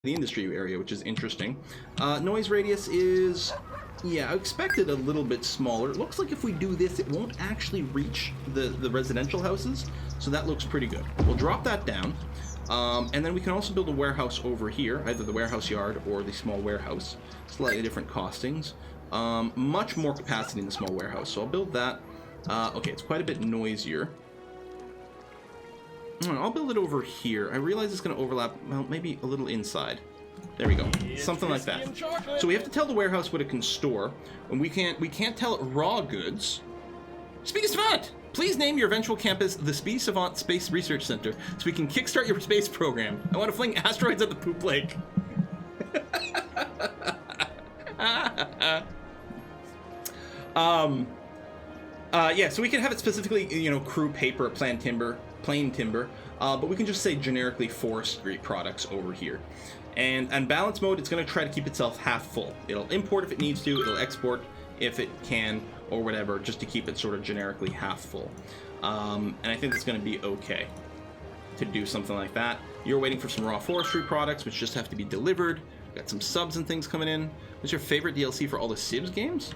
the industry area, which is interesting. Noise radius is, yeah, I expected a little bit smaller. It looks like if we do this, it won't actually reach the residential houses, so that looks pretty good. We'll drop that down, and then we can also build a warehouse over here, either the warehouse yard or the small warehouse. Slightly different costings. Much more capacity in the small warehouse, so I'll build that. Okay, it's quite a bit noisier. I'll build it over here. I realize it's going to overlap, well, maybe a little inside. There we go. Something like that. So we have to tell the warehouse what it can store, and we can't tell it raw goods. Speedy Savant! Please name your eventual campus the Speedy Savant Space Research Center so we can kickstart your space program. I want to fling asteroids at the poop lake. Yeah, so we can have it specifically, you know, crew paper, plain timber, but we can just say generically forestry products over here. And balance mode, it's going to try to keep itself half full. It'll import if it needs to, it'll export if it can, or whatever, just to keep it sort of generically half full. And I think it's going to be okay to do something like that. You're waiting for some raw forestry products, which just have to be delivered. Got some subs and things coming in. What's your favorite DLC for all the Civs games?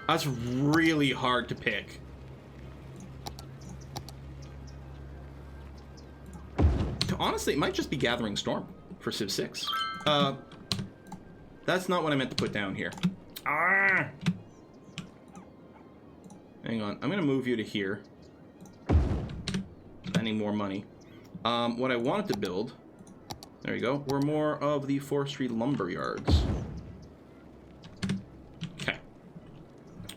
That's really hard to pick. Honestly, it might just be Gathering Storm for Civ 6. That's not what I meant to put down here. Ah! Hang on, I'm gonna move you to here. Spending more money. What I wanted to build, there you go, were more of the forestry lumber yards. Okay.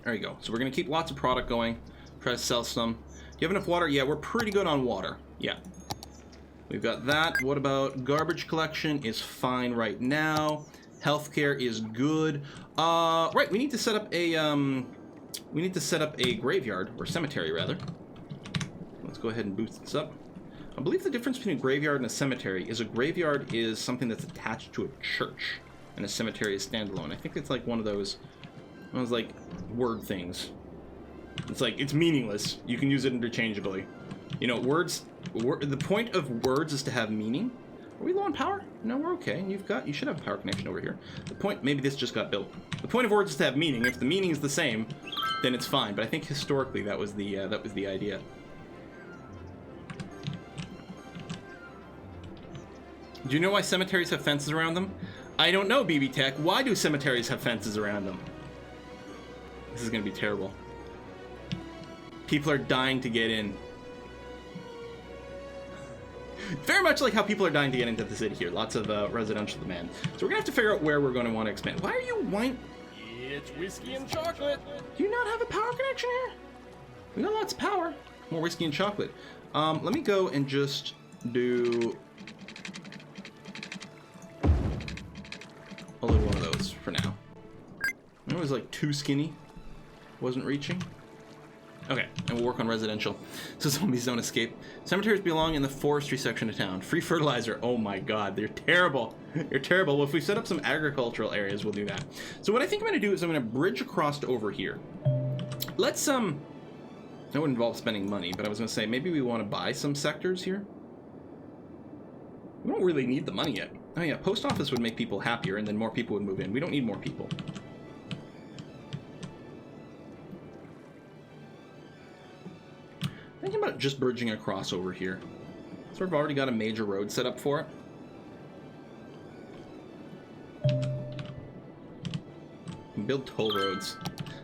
There you go. So we're gonna keep lots of product going, try to sell some. Do you have enough water? Yeah, we're pretty good on water. Yeah. We've got that. What about garbage collection? Is fine right now. Healthcare is good. Right, we need to set up a graveyard, or cemetery rather. Let's go ahead and boost this up. I believe the difference between a graveyard and a cemetery is a graveyard is something that's attached to a church, and a cemetery is standalone. I think it's like one of those like word things. It's like, it's meaningless. You can use it interchangeably. You know, the point of words is to have meaning. Are we low on power? No, we're okay. You should have a power connection over here. The point, maybe this just got built. The point of words is to have meaning. If the meaning is the same, then it's fine. But I think historically that was the idea. Do you know why cemeteries have fences around them? I don't know, BB Tech. Why do cemeteries have fences around them? This is gonna be terrible. People are dying to get in. Very much like how people are dying to get into the city here. Lots of residential demand. So we're gonna have to figure out where we're going to want to expand. Why are you whining? It's whiskey and chocolate. Do you not have a power connection here? We got lots of power. More whiskey and chocolate. Let me go and just do a little one of those for now. It was like too skinny. Wasn't reaching. Okay, and we'll work on residential so zombies don't escape. Cemeteries belong in the forestry section of town. Free fertilizer. Oh my god, they're terrible. They're terrible. Well, if we set up some agricultural areas, we'll do that. So what I think I'm going to do is I'm going to bridge across to over here. Let's, that would involve spending money, but I was going to say maybe we want to buy some sectors here. We don't really need the money yet. Oh yeah, post office would make people happier and then more people would move in. We don't need more people. Thinking about just bridging across over here. Sort of already got a major road set up for it. Build toll roads.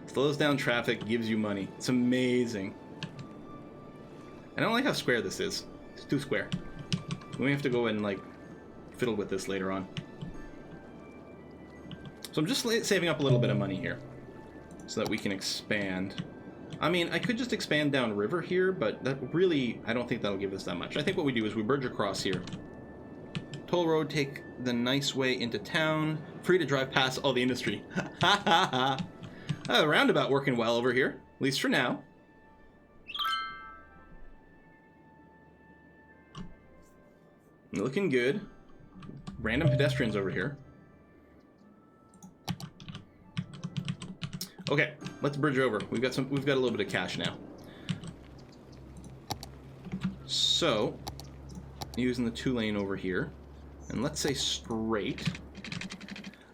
Slows down traffic, gives you money. It's amazing. I don't like how square this is. It's too square. We may have to go and like fiddle with this later on. So I'm just saving up a little bit of money here so that we can expand. I mean, I could just expand downriver here, but that really, I don't think that'll give us that much. I think what we do is we bridge across here. Toll road, take the nice way into town. Free to drive past all the industry. Ha ha ha. Roundabout working well over here, at least for now. Looking good. Random pedestrians over here. Okay, let's bridge over. We've got a little bit of cash now. So using the 2-lane over here. And let's say straight.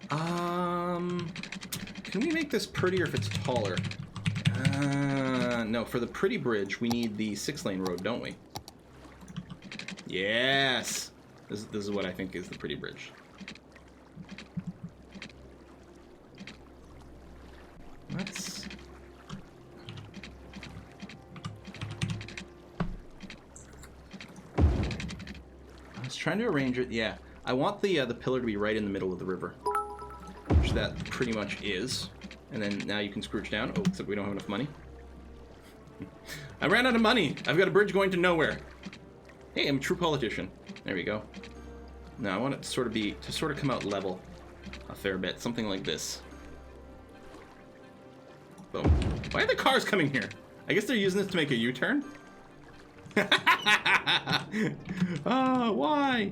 Can we make this prettier if it's taller? No, for the pretty bridge, we need the 6-lane road, don't we? Yes! This is what I think is the pretty bridge. Let's... I was trying to arrange it, yeah. I want the pillar to be right in the middle of the river. Which that pretty much is. And then now you can scrooge down. Oh, except we don't have enough money. I ran out of money! I've got a bridge going to nowhere. Hey, I'm a true politician. There we go. Now I want it to sort of come out level a fair bit. Something like this. Boom. Why are the cars coming here? I guess they're using this to make a U-turn? Oh, why?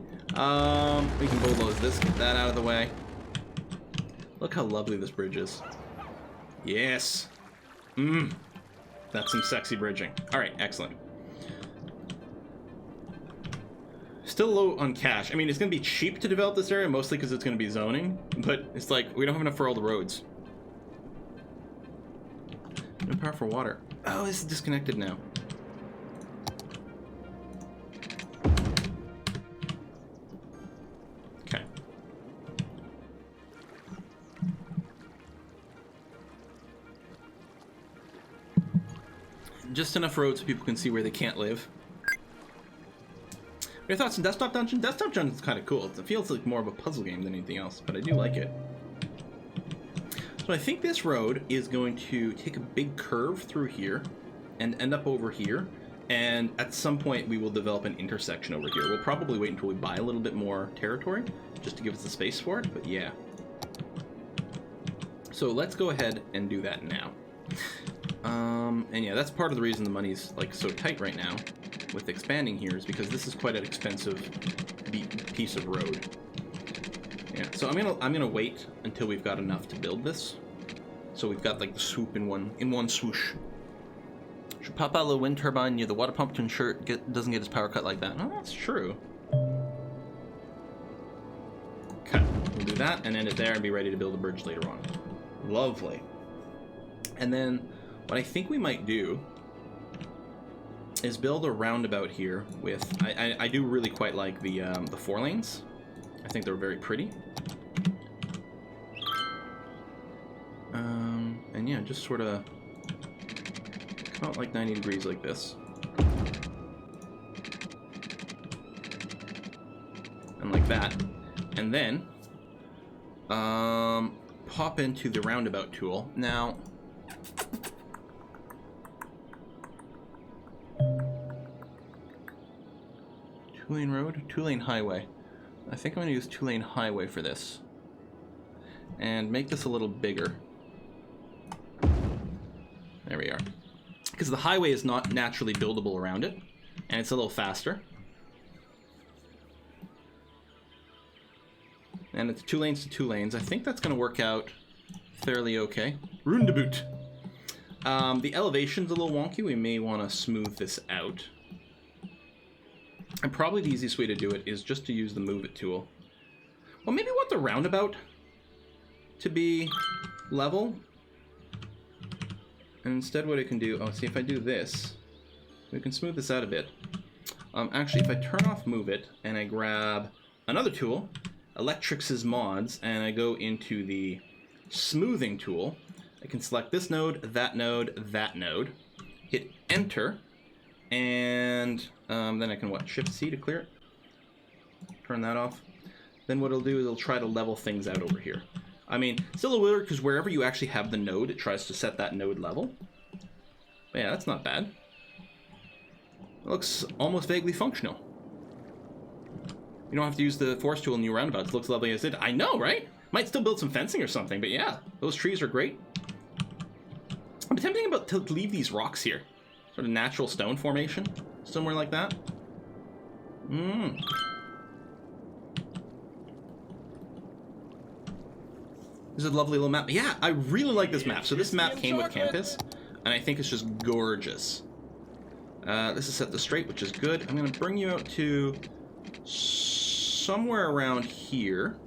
We can bulldoze this, get that out of the way. Look how lovely this bridge is. Yes. That's some sexy bridging. Alright, excellent. Still low on cash. I mean, it's going to be cheap to develop this area, mostly because it's going to be zoning. But it's like, we don't have enough for all the roads. No power for water. Oh, this is disconnected now. Okay. Just enough roads so people can see where they can't live. Your thoughts on Desktop Dungeon? Desktop Dungeon is kind of cool. It feels like more of a puzzle game than anything else, but I do like it. So I think this road is going to take a big curve through here and end up over here. And at some point we will develop an intersection over here. We'll probably wait until we buy a little bit more territory just to give us the space for it, but yeah. So let's go ahead and do that now. And yeah, that's part of the reason the money's like so tight right now with expanding here, is because this is quite an expensive piece of road. Yeah, so I'm gonna wait until we've got enough to build this. So we've got like the swoop in one swoosh. Should pop out a little wind turbine near the water pump to ensure it doesn't get its power cut like that. Oh, that's true. Okay, we'll do that and end it there and be ready to build a bridge later on. Lovely. And then what I think we might do is build a roundabout here with... I do really quite like the 4 lanes. I think they're very pretty. And yeah, just sort of come out like 90 degrees like this. And like that. And then pop into the roundabout tool. Now... 2-lane road, 2-lane highway. I think I'm going to use 2-lane highway for this. And make this a little bigger. There we are. Because the highway is not naturally buildable around it. And it's a little faster. And it's 2 lanes to 2 lanes. I think that's going to work out fairly okay. Roundabout. The elevation's a little wonky. We may want to smooth this out. And probably the easiest way to do it is just to use the Move It tool. Well, maybe we want the roundabout to be level. And instead what I can do... Oh, see, if I do this, we can smooth this out a bit. Actually, if I turn off Move It and I grab another tool, Electrix's Mods, and I go into the Smoothing tool, I can select this node, that node, hit Enter, and then I can, Shift-C to clear it? Turn that off. Then what it'll do is it'll try to level things out over here. I mean, still a weird, because wherever you actually have the node, it tries to set that node level. But yeah, that's not bad. It looks almost vaguely functional. You don't have to use the Force tool in new roundabouts. It looks lovely as it. I know, right? Might still build some fencing or something, but yeah, those trees are great. I'm attempting to leave these rocks here. Sort of natural stone formation, somewhere like that. This is a lovely little map. Yeah, I really like this map. So this map came with Campus, and I think it's just gorgeous. This is set to straight, which is good. I'm going to bring you out to somewhere around here.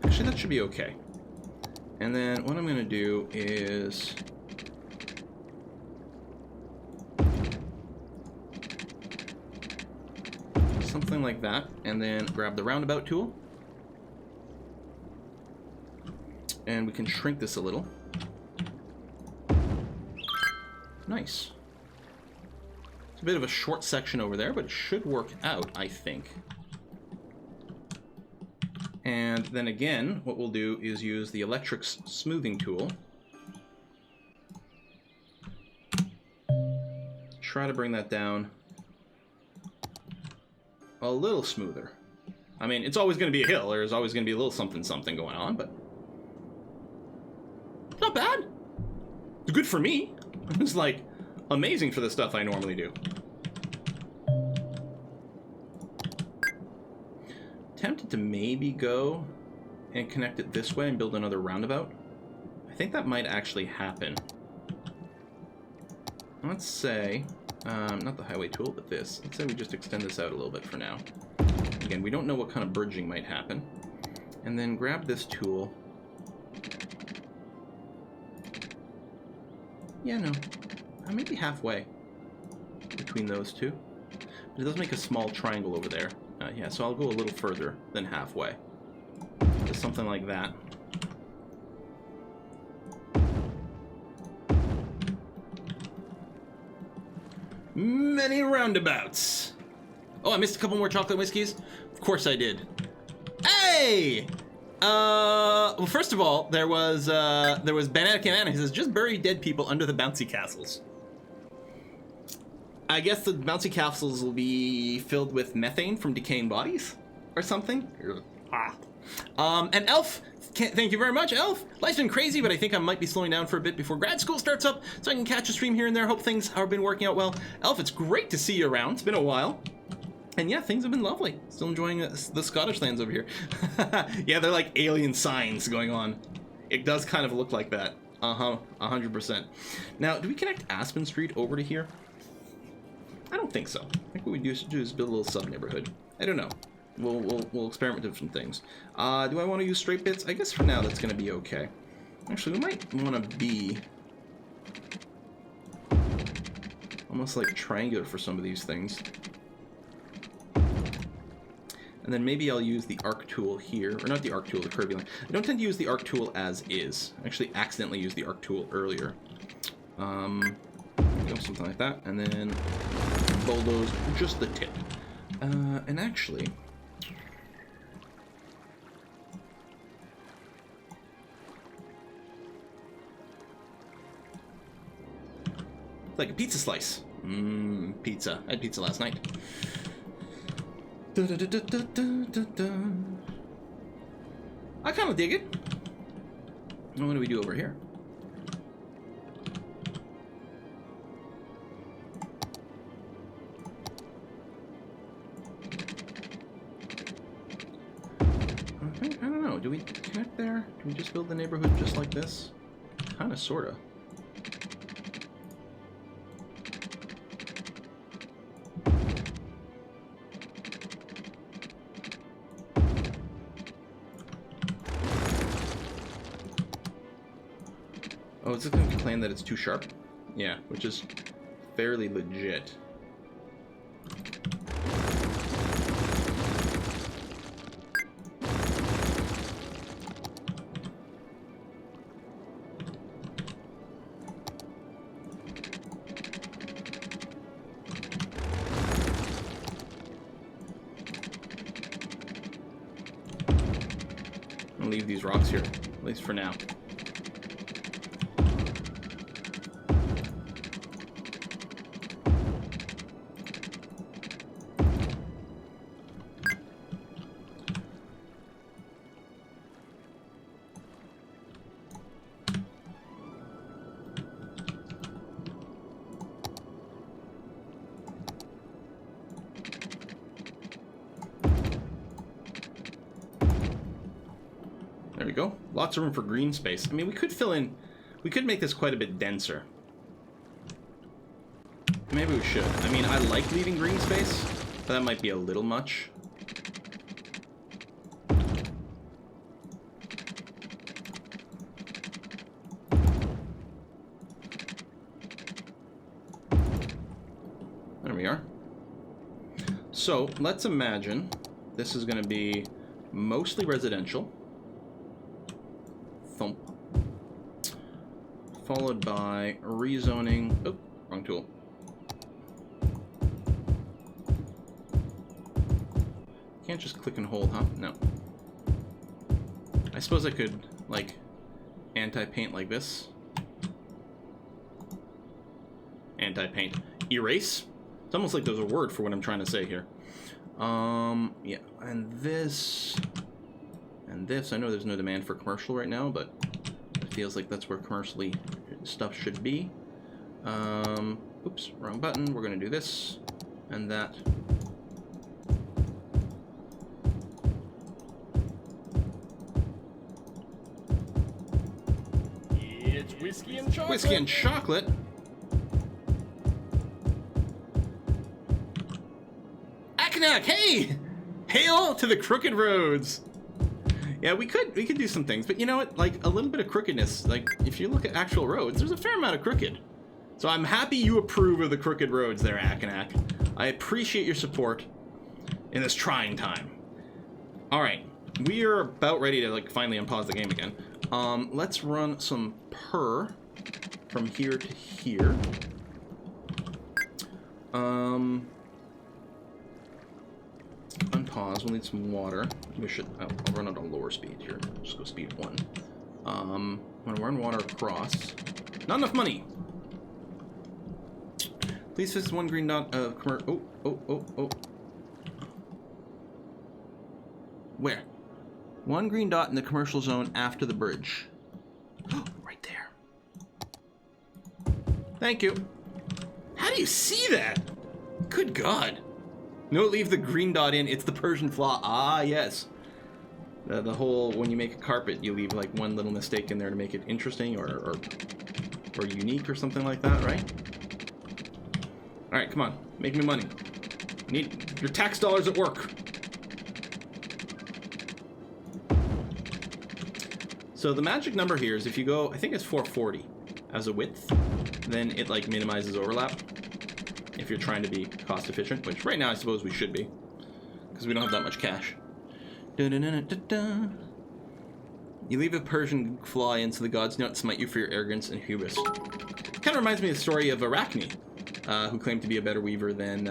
Actually, that should be okay. And then what I'm going to do is... something like that, and then grab the roundabout tool. And we can shrink this a little. Nice. It's a bit of a short section over there, but it should work out, I think. And then again, what we'll do is use the electrics smoothing tool. Try to bring that down a little smoother. I mean, it's always going to be a hill. There's always going to be a little something going on, but it's not bad. It's good for me. It's like amazing for the stuff I normally do. Tempted to maybe go and connect it this way and build another roundabout. I think that might actually happen. Let's say, not the highway tool, but this. Let's say we just extend this out a little bit for now. Again, we don't know what kind of bridging might happen. And then grab this tool. Yeah, no. Maybe halfway between those two. But it does make a small triangle over there. Yeah, so I'll go a little further than halfway. Just something like that. Many roundabouts. Oh, I missed a couple more chocolate whiskeys? Of course I did. Hey! Well, first of all, there was Banana Canana. He says, just bury dead people under the bouncy castles. I guess the bouncy castles will be filled with methane from decaying bodies or something. And Elf, thank you very much, Elf. Life's been crazy, but I think I might be slowing down for a bit before grad school starts up, so I can catch a stream here and there. Hope things have been working out well. Elf, it's great to see you around. It's been a while. And yeah, things have been lovely. Still enjoying the Scottish lands over here. Yeah, they're like alien signs going on. It does kind of look like that. 100%. Now, do we connect Aspen Street over to here? I don't think so. I think what we do is build a little sub-neighborhood. I don't know. We'll experiment with different things. Do I want to use straight bits? I guess for now that's going to be okay. Actually, we might want to be almost like triangular for some of these things. And then maybe I'll use the arc tool here, or not the arc tool, the curvy line. I don't tend to use the arc tool as is. I actually accidentally used the arc tool earlier. Something like that, and then bulldoze just the tip. And actually, like a pizza slice. Pizza. I had pizza last night. I kind of dig it. And what do we do over here? I don't know. Do we connect there? Do we just build the neighborhood just like this? Kind of, sort of. Oh, is it going to complain that it's too sharp? Yeah, which is fairly legit. I'll leave these rocks here, at least for now. There we go. Lots of room for green space. I mean, we could make this quite a bit denser. Maybe we should. I mean, I like leaving green space, But that might be a little much. There we are. So let's imagine this is going to be mostly residential. Thump. Followed by rezoning. Oh, wrong tool. Can't just click and hold, huh? No. I suppose I could, like, anti-paint like this. Anti-paint. Erase? It's almost like there's a word for what I'm trying to say here. Yeah, and this. And this. I know there's no demand for commercial right now, but it feels like that's where commercially stuff should be. Oops, wrong button. We're gonna do this and that. It's whiskey and chocolate. Whiskey and chocolate. Aknak, hey! Hail to the crooked roads. Yeah, we could do some things, but you know what? Like a little bit of crookedness. Like if you look at actual roads, there's a fair amount of crooked. So I'm happy you approve of the crooked roads there, Aknak. I appreciate your support in this trying time. All right, we are about ready to like finally unpause the game again. Let's run some per from here to here. Unpause. We'll need some water. We should. I'll run it on lower speed here. Just go speed 1. I'm gonna run water across. Not enough money. Please fix 1 green dot of commercial. Oh. Where? 1 green dot in the commercial zone after the bridge. Right there. Thank you. How do you see that? Good God. No, leave the green dot in. It's the Persian flaw. Ah, yes. The whole, when you make a carpet, you leave like one little mistake in there to make it interesting or unique or something like that, right? All right, come on. Make me money. Need your tax dollars at work. So the magic number here is if you go, I think it's 440 as a width, then it like minimizes overlap. If you're trying to be cost efficient, which right now I suppose we should be, because we don't have that much cash. You leave a Persian flaw in so the gods do not smite you for your arrogance and hubris. Kind of reminds me of the story of Arachne, who claimed to be a better weaver than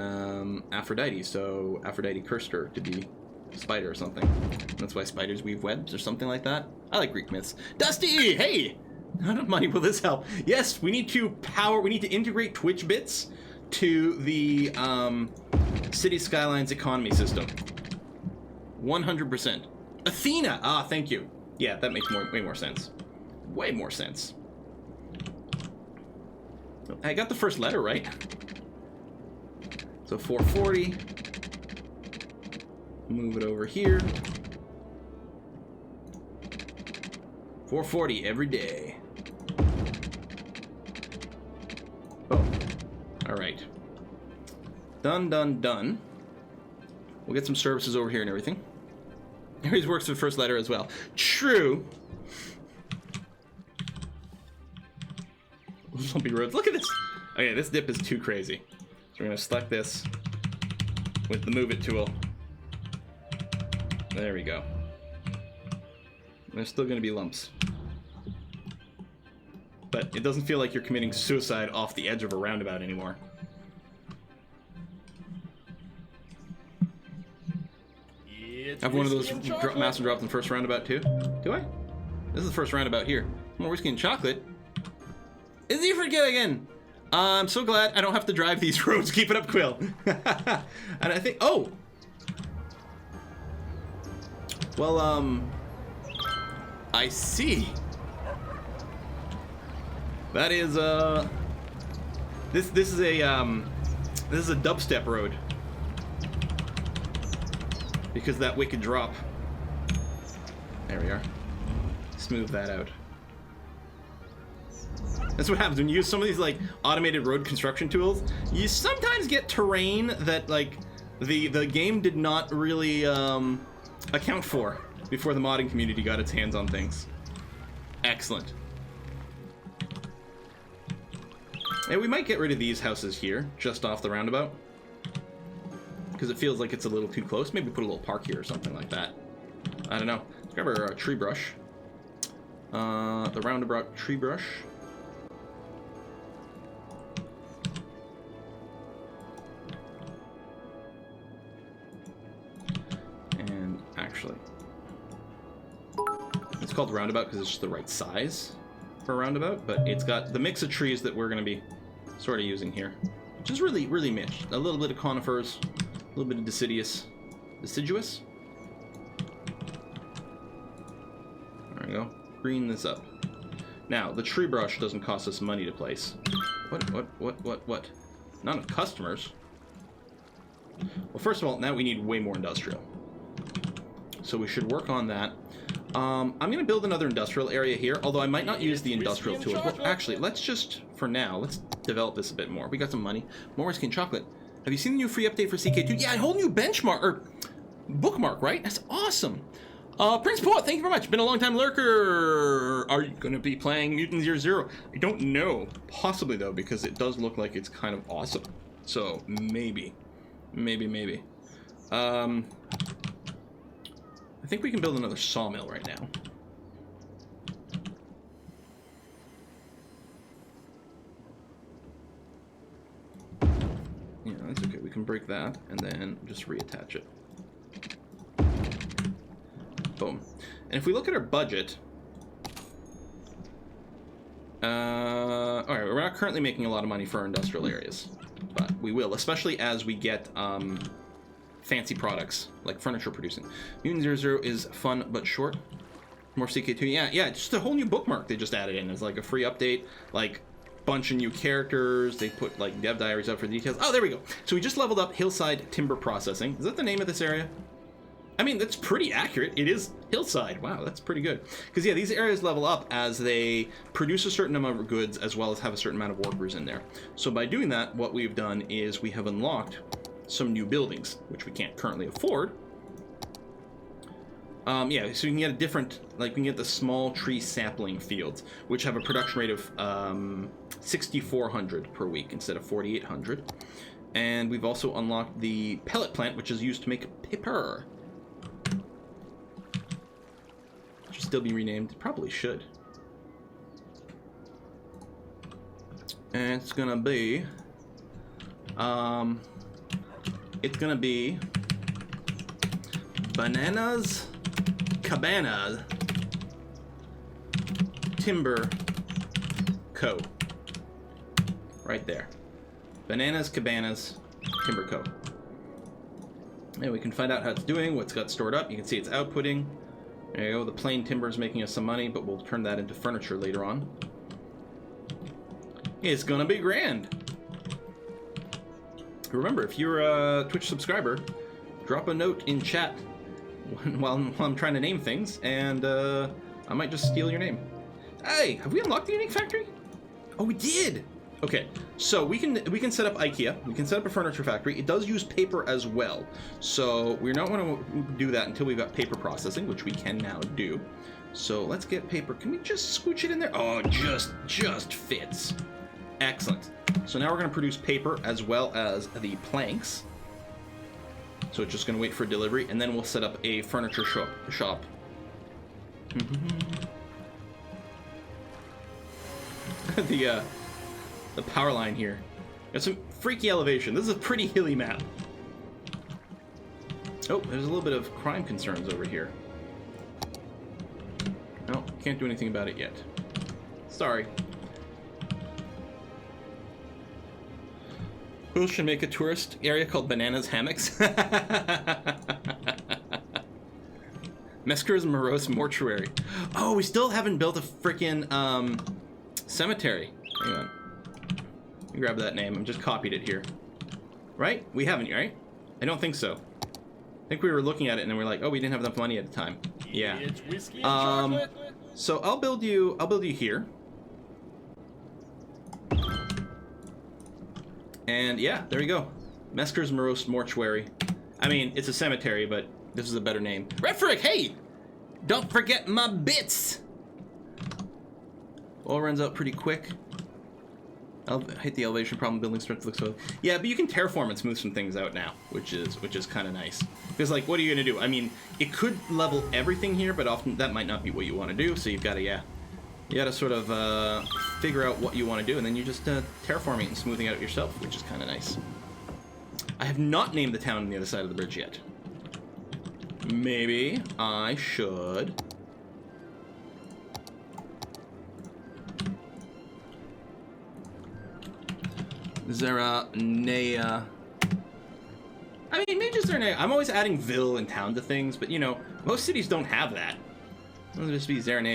Aphrodite, so Aphrodite cursed her to be a spider or something. That's why spiders weave webs or something like that. I like Greek myths. Dusty, hey! How much money will this help? Yes, we need to integrate Twitch bits to the Cities Skylines economy system. 100%. Athena! Ah, thank you. Yeah, that makes way more sense. Way more sense. I got the first letter right. So 440. Move it over here. 440 every day. Oh. Alright. Done. We'll get some services over here and everything. Aries works with the first letter as well. True. Lumpy roads. Look at this. Okay, this dip is too crazy. So we're going to select this with the move it tool. There we go. There's still going to be lumps. But it doesn't feel like you're committing suicide off the edge of a roundabout anymore. I have one of those master drops in the first roundabout too. Do I? This is the first roundabout here. More whiskey and chocolate. Is he forget again? I'm so glad I don't have to drive these roads. Keep it up, Quill. And I think, oh. Well, I see. That is this is a dubstep road. Because that wicked drop. There we are. Smooth that out. That's what happens when you use some of these like automated road construction tools. You sometimes get terrain that like the game did not really account for before the modding community got its hands on things. Excellent. And we might get rid of these houses here, just off the roundabout, because it feels like it's a little too close. Maybe put a little park here or something like that. I don't know. Let's grab our tree brush. The roundabout tree brush. And actually, it's called roundabout because it's just the right size for a roundabout, but it's got the mix of trees that we're going to be sort of using here, which is really, really mixed. A little bit of conifers, a little bit of deciduous. There we go. Green this up. Now, the tree brush doesn't cost us money to place. What? Not enough customers. Well, first of all, now we need way more industrial. So we should work on that. I'm going to build another industrial area here, although I might not use the industrial tool. Well, actually, let's just, for now, let's develop this a bit more. We got some money. More whiskey and chocolate. Have you seen the new free update for CK2? Yeah, a whole new benchmark, or bookmark, right? That's awesome. Prince Poet, thank you very much. Been a long time lurker. Are you going to be playing Mutant Year Zero? I don't know. Possibly, though, because it does look like it's kind of awesome. So, maybe. I think we can build another sawmill right now. Yeah, that's okay. We can break that and then just reattach it. Boom. And if we look at our budget, all right, we're not currently making a lot of money for our industrial areas, but we will, especially as we get fancy products like furniture producing. Mutant 00 is fun but short. More CK2. Yeah, just a whole new bookmark they just added in. It's like a free update, like bunch of new characters. They put like dev diaries up for the details. Oh, there we go. So we just leveled up Hillside Timber Processing. Is that the name of this area? I mean, that's pretty accurate. It is Hillside. Wow, that's pretty good. Because yeah, these areas level up as they produce a certain amount of goods as well as have a certain amount of workers in there. So by doing that, what we've done is we have unlocked some new buildings, which we can't currently afford. Yeah, so we can get a different, like we can get the small tree sapling fields, which have a production rate of 6,400 per week instead of 4,800. And we've also unlocked the pellet plant, which is used to make paper. Should still be renamed. It probably should. And it's gonna be Bananas Cabana Timber Co. Right there. Bananas Cabanas Timber Co. And we can find out how it's doing, what's got stored up. You can see it's outputting. There you go. The plain timber is making us some money, but we'll turn that into furniture later on. It's gonna be grand. Remember, if you're a Twitch subscriber, drop a note in chat while I'm trying to name things, and I might just steal your name. Hey, have we unlocked the unique factory? Oh, we did. Okay, so we can set up IKEA. We can set up a furniture factory. It does use paper as well, so we're not going to do that until we've got paper processing, which we can now do. So let's get paper. Can we just scooch it in there? Oh, just fits. Excellent. So now we're going to produce paper as well as the planks. So it's just going to wait for delivery, and then we'll set up a furniture shop. The power line here. Got some freaky elevation. This is a pretty hilly map. Oh, there's a little bit of crime concerns over here. No, can't do anything about it yet. Sorry. We should make a tourist area called Bananas Hammocks. Mesker's Morose Mortuary. Oh, we still haven't built a freaking cemetery. Hang on. Let me grab that name. I just copied it here. Right? We haven't, right? I don't think so. I think we were looking at it and then we're like, oh, we didn't have enough money at the time. Yeah. It's whiskey and chocolate. So I'll build you here. And yeah, there you go. Mesker's Morose Mortuary. I mean, it's a cemetery, but this is a better name. Redfrick, hey! Don't forget my bits! All runs out pretty quick. I'll hit the elevation problem. Building starts to look so. Yeah, but you can terraform and smooth some things out now, which is kind of nice. Because like, what are you gonna do? I mean, it could level everything here, but often that might not be what you want to do. So you've got to you got to sort of figure out what you want to do, and then you're just terraforming it and smoothing out yourself, which is kind of nice. I have not named the town on the other side of the bridge yet. Maybe I should. Zeranea. I mean, maybe just Zeranea. I'm always adding ville and town to things, but you know, most cities don't have that. It'll just be Zeranea.